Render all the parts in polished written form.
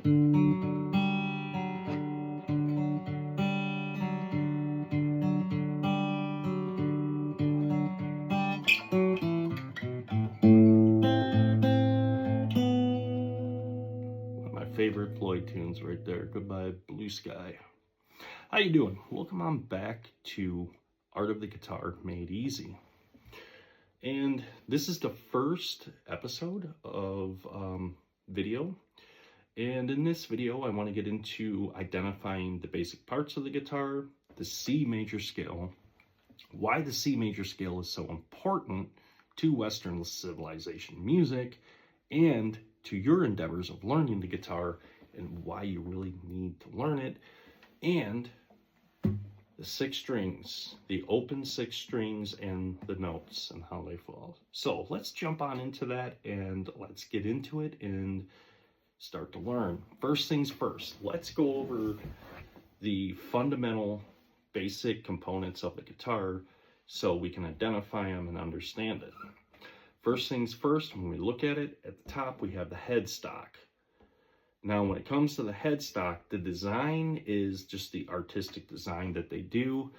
One of my favorite Floyd tunes right there. Goodbye Blue Sky. How you doing? Welcome on back to Art of the Guitar Made Easy. And this is the first episode of video. And in this video, I want to get into identifying the basic parts of the guitar, the C major scale, why the C major scale is so important to Western civilization music, and to your endeavors of learning the guitar and why you really need to learn it, and the 6 strings, the open 6 strings and the notes and how they fall. So let's jump on into that and let's get into it and start to learn. First things first, let's go over the fundamental basic components of the guitar so we can identify them and understand it. First things first, when we look at it, at the top we have the headstock. Now when it comes to the headstock, the design is just the artistic design that they do,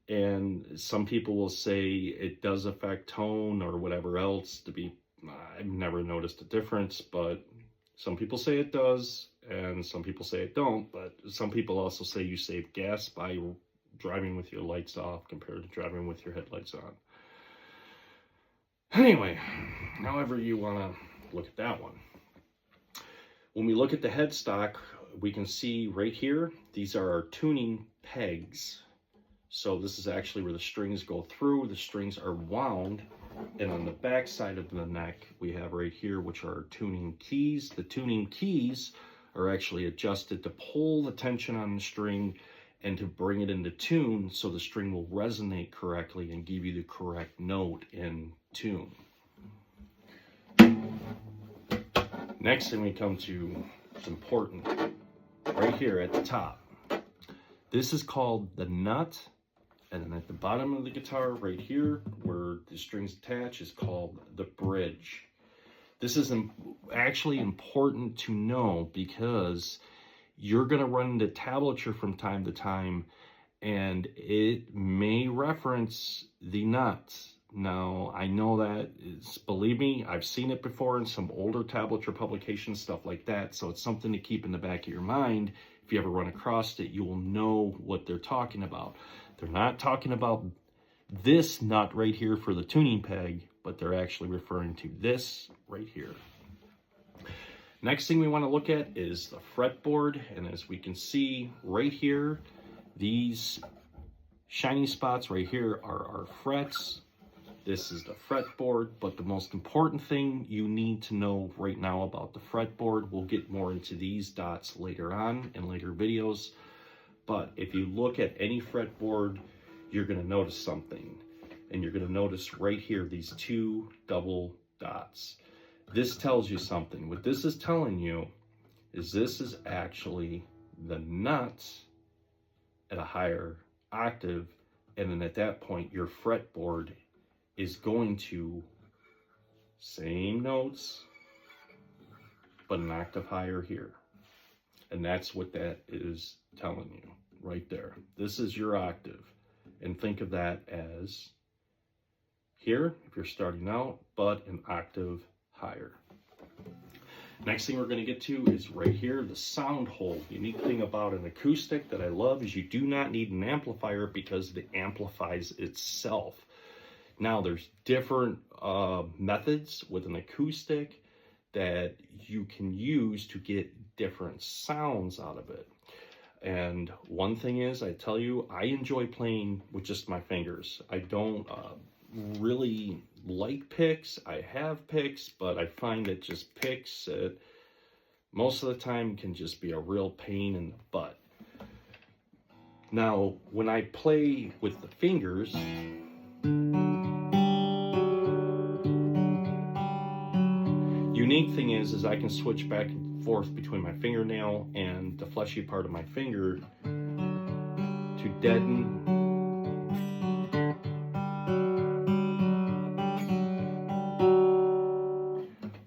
and some people will say it does affect tone or whatever else. I've never noticed a difference, but some people say it does and some people say it don't, but some people also say you save gas by driving with your lights off compared to driving with your headlights on. Anyway, however you want to look at that one. When we look at the headstock, we can see right here, these are our tuning pegs. So this is actually where the strings go through. The strings are wound, and on the back side of the neck, we have right here, which are our tuning keys. The tuning keys are actually adjusted to pull the tension on the string and to bring it into tune so the string will resonate correctly and give you the correct note in tune. Next thing we come to is important, right here at the top. This is called the nut, and then at the bottom of the guitar, right here, where the strings attach, is called the bridge. This is actually important to know because you're going to run into tablature from time to time, and it may reference the nut. Now, I know that, believe me, I've seen it before in some older tablature publications, stuff like that, so it's something to keep in the back of your mind. If you ever run across it, you will know what they're talking about. They're not talking about this nut right here for the tuning peg, but they're actually referring to this right here. Next thing we want to look at is the fretboard, and as we can see right here, these shiny spots right here are our frets. This is the fretboard, but the most important thing you need to know right now about the fretboard, we'll get more into these dots later on in later videos, but if you look at any fretboard, you're going to notice something, and you're going to notice right here these 2 double dots. This tells you something. What this is telling you is this is actually the nut at a higher octave, and then at that point your fretboard is going to same notes but an octave higher here, and that's what that is telling you right there. This is your octave, and think of that as here if you're starting out, but an octave higher. Next thing we're going to get to is right here, the sound hole. The unique thing about an acoustic that I love is you do not need an amplifier because it amplifies itself. Now there's different methods with an acoustic that you can use to get different sounds out of it. And one thing is, I tell you, I enjoy playing with just my fingers. I don't really like picks. I have picks, but I find that just picks most of the time can just be a real pain in the butt. Now, when I play with the fingers, unique thing is I can switch back and forth between my fingernail and the fleshy part of my finger to deaden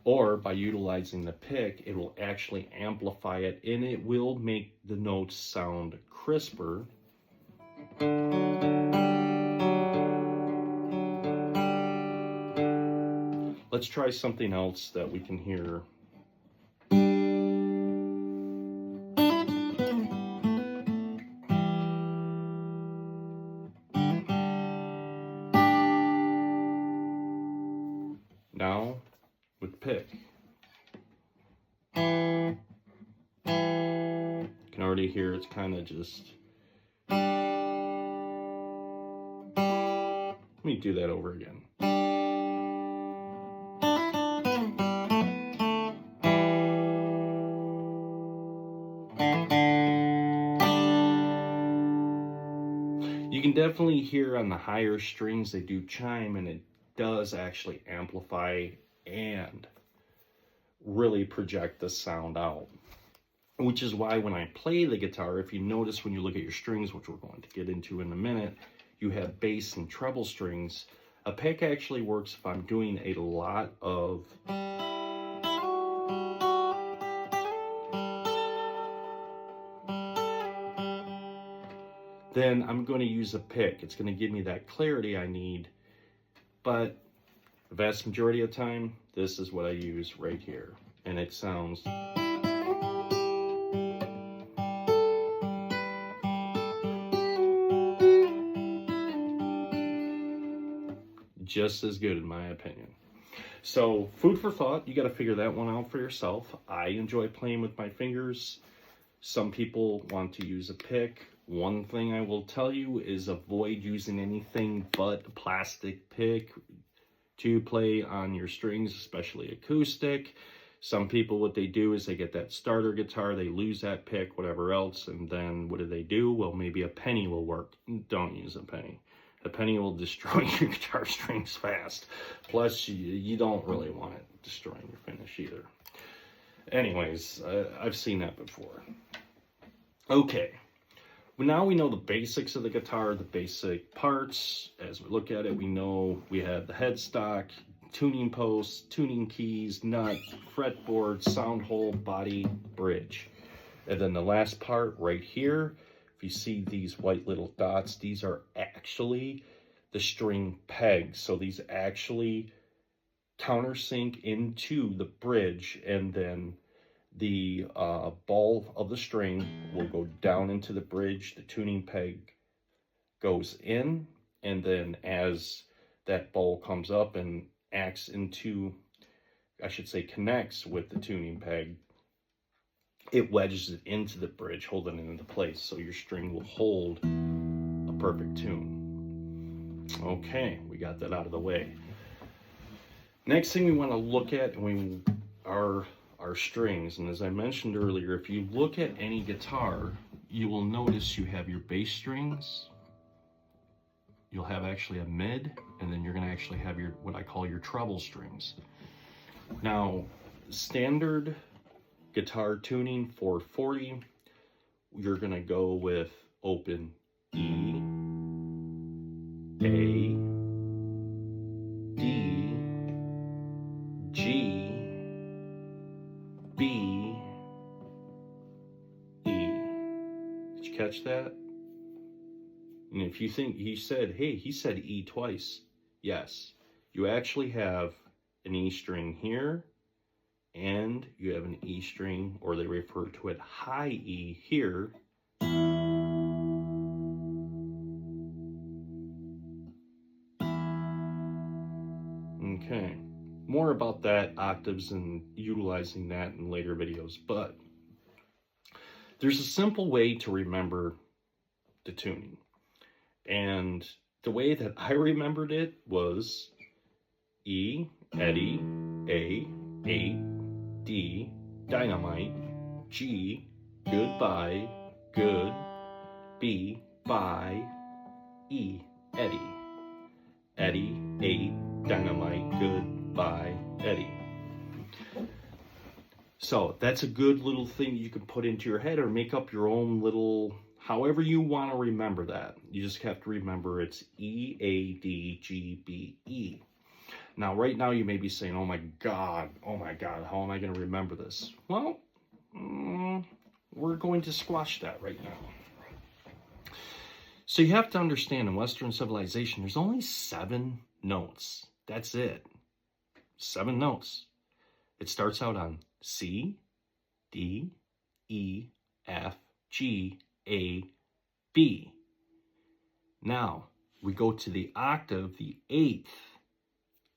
or by utilizing utilizing the pick, it will actually amplify it, and it will make the notes sound crisper. Let's try something else that we can hear. Now with pick. You can already hear it's kind of just... Let me do that over again. You can definitely hear on the higher strings they do chime, and it does actually amplify and really project the sound out. Which is why when I play the guitar, if you notice when you look at your strings, which we're going to get into in a minute, you have bass and treble strings. A pick actually works if I'm doing a lot of then I'm going to use a pick. It's going to give me that clarity I need. But the vast majority of the time, this is what I use right here. And it sounds... just as good in my opinion. So food for thought, you got to figure that one out for yourself. I enjoy playing with my fingers. Some people want to use a pick. One thing I will tell you is avoid using anything but a plastic pick to play on your strings, especially acoustic. Some people, what they do is they get that starter guitar, they lose that pick, whatever else, and then what do? Well, maybe a penny will work. Don't use a penny. A penny will destroy your guitar strings fast. Plus, you don't really want it destroying your finish either. Anyways, I've seen that before. Okay, well, now we know the basics of the guitar, the basic parts. As we look at it, we know we have the headstock, tuning posts, tuning keys, nut, fretboard, sound hole, body, bridge. And then the last part right here, if you see these white little dots, these are actually the string pegs. So these actually countersink into the bridge, and then the ball of the string will go down into the bridge. The tuning peg goes in, and then as that ball comes up and acts into, I should say, connects with the tuning peg, it wedges it into the bridge, holding it into place, so your string will hold a perfect tune. Okay, we got that out of the way. Next thing we want to look at are our strings. And as I mentioned earlier, if you look at any guitar, you will notice you have your bass strings, you'll have actually a mid, and then you're going to actually have your, what I call your treble strings. Now, standard guitar tuning 440, you're going to go with open E, A, D, G, B, E. Did you catch that? And if you think he said E twice, yes, you actually have an E string here, and you have an E string, or they refer to it high E here. Okay, more about that, octaves, and utilizing that in later videos, but there's a simple way to remember the tuning. And the way that I remembered it was E, Eddie, A, D, dynamite, G, goodbye, good, B, bye, E, Eddie. Eddie, A, dynamite, goodbye, Eddie. So that's a good little thing you can put into your head, or make up your own little, however you want to remember that. You just have to remember it's E, A, D, G, B, E. Now, right now, you may be saying, oh my God, how am I going to remember this? Well, we're going to squash that right now. So you have to understand, in Western civilization, there's only 7 notes. That's it. 7 notes. It starts out on C, D, E, F, G, A, B. Now, we go to the octave, the 8th,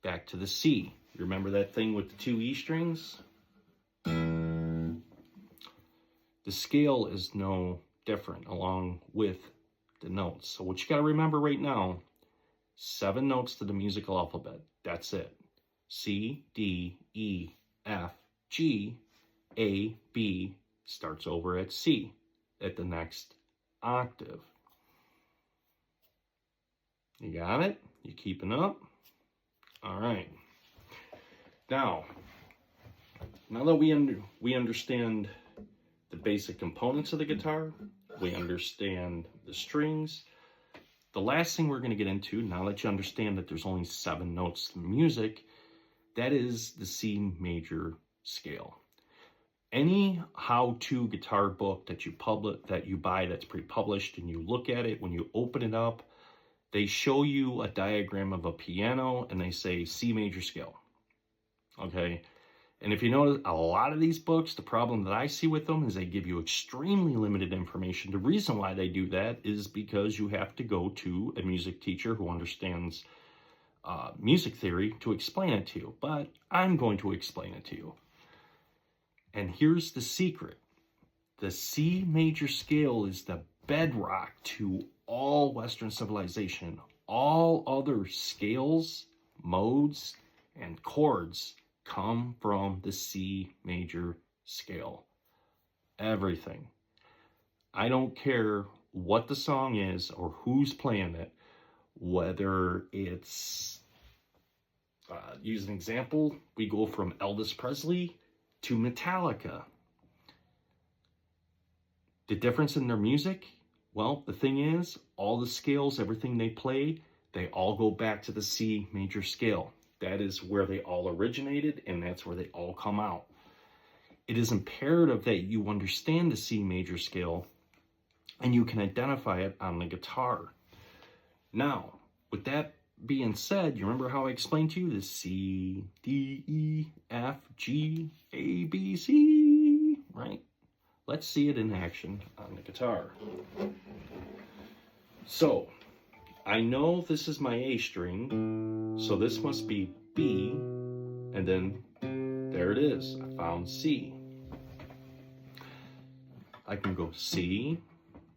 back to the C. You remember that thing with the 2 E strings? The scale is no different along with the notes. So what you got to remember right now, 7 notes to the musical alphabet. That's it. C, D, E, F, G, A, B starts over at C at the next octave. You got it? You keeping up? All right. Now that we understand the basic components of the guitar, we understand the strings. The last thing we're going to get into, now that you understand that there's only 7 notes to music, that is the C major scale. Any how-to guitar book that you buy that's pre-published and you look at it, when you open it up, they show you a diagram of a piano and they say C major scale. Okay? And if you notice, a lot of these books, the problem that I see with them is they give you extremely limited information. The reason why they do that is because you have to go to a music teacher who understands music theory to explain it to you. But I'm going to explain it to you. And here's the secret. The C major scale is the bedrock to all Western civilization. All other scales, modes, and chords come from the C major scale. Everything. I don't care what the song is or who's playing it, whether it's, use an example, we go from Elvis Presley to Metallica. The difference in their music, well, the thing is, all the scales, everything they play, they all go back to the C major scale. That is where they all originated, and that's where they all come out. It is imperative that you understand the C major scale, and you can identify it on the guitar. Now, with that being said, you remember how I explained to you the C, D, E, F, G, A, B, C, right? Let's see it in action on the guitar. So, I know this is my A string, so this must be B, and then there it is. I found C. I can go C,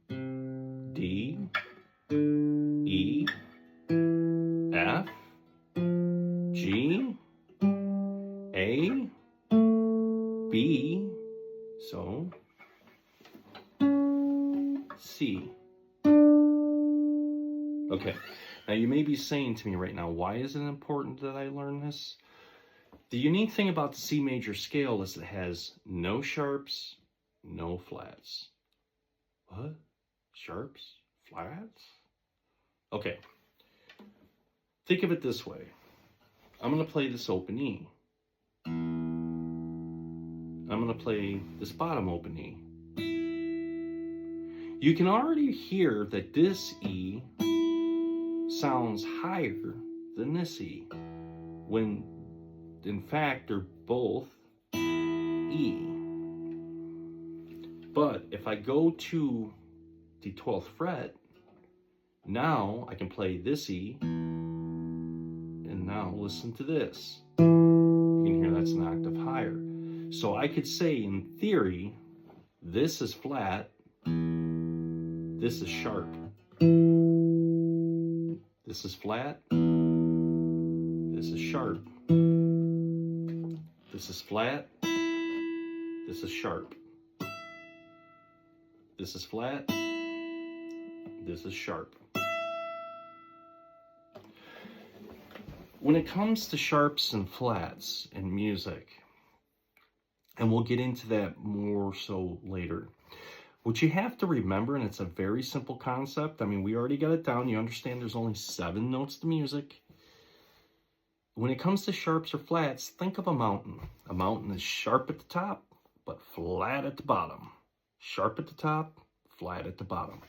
D, E, F, G, A, B, so C. Okay, now you may be saying to me right now, why is it important that I learn this? The unique thing about the C major scale is it has no sharps, no flats. What? Sharps? Flats? Okay. Think of it this way. I'm going to play this open E. I'm going to play this bottom open E. You can already hear that this E sounds higher than this E, when in fact they're both E. But if I go to the 12th fret, now I can play this E, and now listen to this. You can hear that's an octave higher. So I could say in theory, this is flat, this is sharp. This is flat, this is sharp. This is flat, this is sharp. This is flat, this is sharp. When it comes to sharps and flats in music, and we'll get into that more so later, what you have to remember, and it's a very simple concept, I mean, we already got it down, you understand there's only 7 notes to music. when it comes to sharps or flats, think of a mountain. A mountain is sharp at the top, but flat at the bottom. Sharp at the top, flat at the bottom.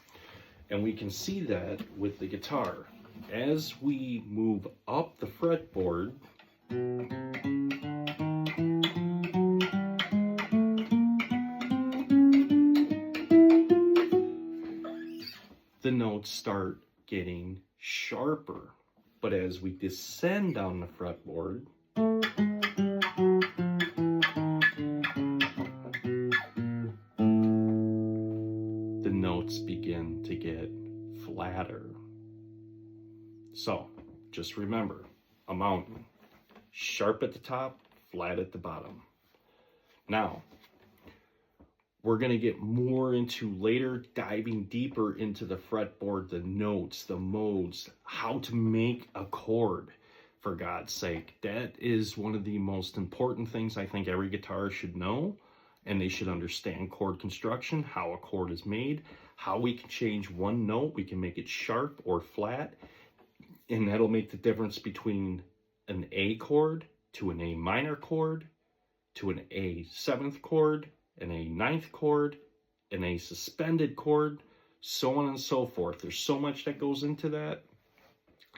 And we can see that with the guitar. As we move up the fretboard, the notes start getting sharper. But as we descend down the fretboard, the notes begin to get flatter. So, just remember, a mountain, sharp at the top, flat at the bottom. Now, we're going to get more into later, diving deeper into the fretboard, the notes, the modes, how to make a chord, for God's sake. That is one of the most important things I think every guitarist should know, and they should understand chord construction, how a chord is made, how we can change one note, we can make it sharp or flat, and that'll make the difference between an A chord to an A minor chord, to an A seventh chord, an A ninth chord, an A suspended chord, so on and so forth. There's so much that goes into that,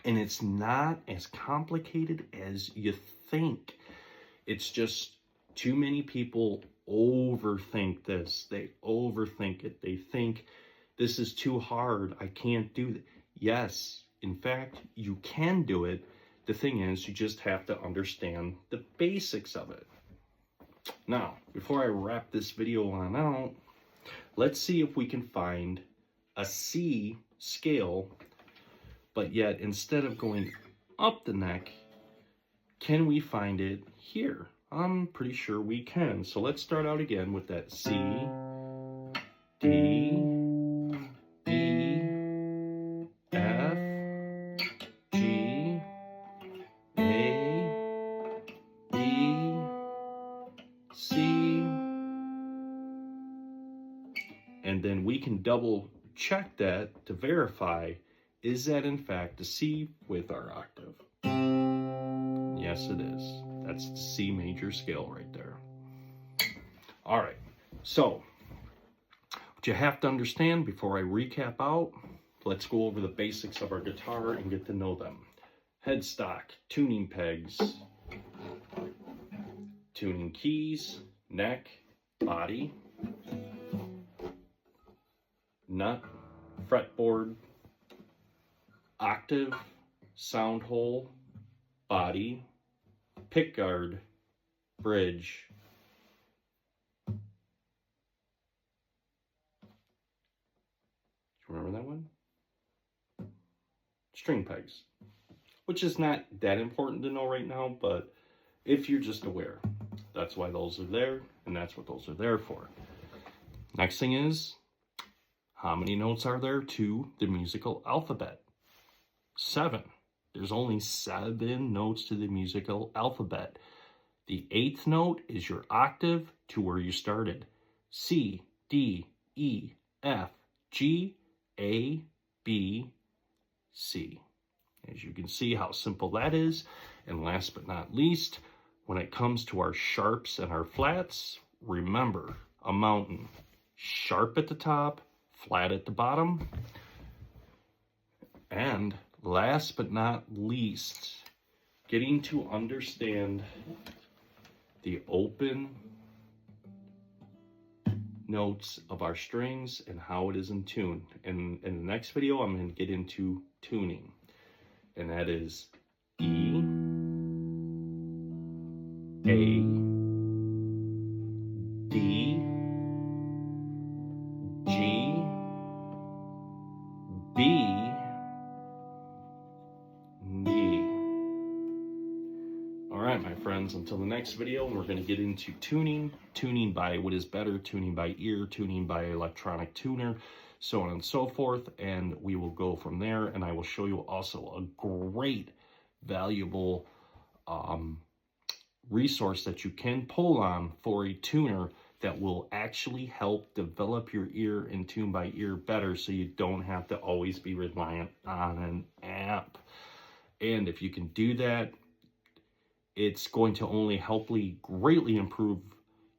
and it's not as complicated as you think. It's just too many people overthink this. They overthink it. They think this is too hard. I can't do that. Yes, in fact, you can do it. The thing is, you just have to understand the basics of it. Now, before I wrap this video on out, let's see if we can find a C scale, but yet instead of going up the neck, can we find it here? I'm pretty sure we can. So let's start out again with that C, D, E, F, G, A, B, C, and then we can double check that to verify, is that in fact a C with our octave? Yes, it is. That's the C major scale right there. All right, so what you have to understand before I recap out, let's go over the basics of our guitar and get to know them. Headstock, tuning pegs, tuning keys, neck, body, nut, fretboard, octave, sound hole, body, pickguard, bridge, remember that one? String pegs, which is not that important to know right now, but if you're just aware, that's why those are there, and that's what those are there for. Next thing is, how many notes are there to the musical alphabet? 7. There's only 7 notes to the musical alphabet. The 8th note is your octave to where you started. C, D, E, F, G, A, B, C. As you can see how simple that is. And last but not least, when it comes to our sharps and our flats, remember, a mountain, sharp at the top, flat at the bottom. And last but not least, getting to understand the open notes of our strings and how it is in tune. And in the next video, I'm going to get into tuning. And that is E, A, D, G, B, D. All right, my friends, until the next video, we're going to get into tuning by what is better, tuning by ear, tuning by electronic tuner, so on and so forth, and we will go from there. And I will show you also a great, valuable resource that you can pull on for a tuner that will actually help develop your ear and tune by ear better, so you don't have to always be reliant on an amp. And if you can do that, It's going to only greatly improve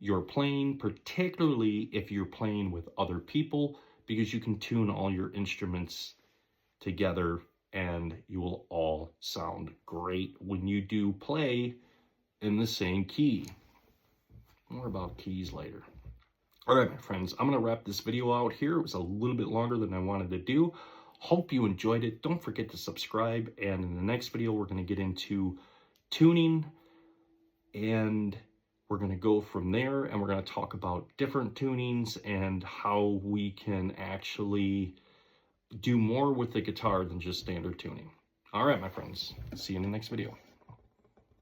your playing, particularly if you're playing with other people, because you can tune all your instruments together and you will all sound great when you do play in the same key. More about keys later. All right, my friends, I'm going to wrap this video out here. It was a little bit longer than I wanted to do. Hope you enjoyed it. Don't forget to subscribe. And in the next video, we're going to get into tuning, and we're going to go from there, and we're going to talk about different tunings and how we can actually do more with the guitar than just standard tuning. All right, my friends, see you in the next video.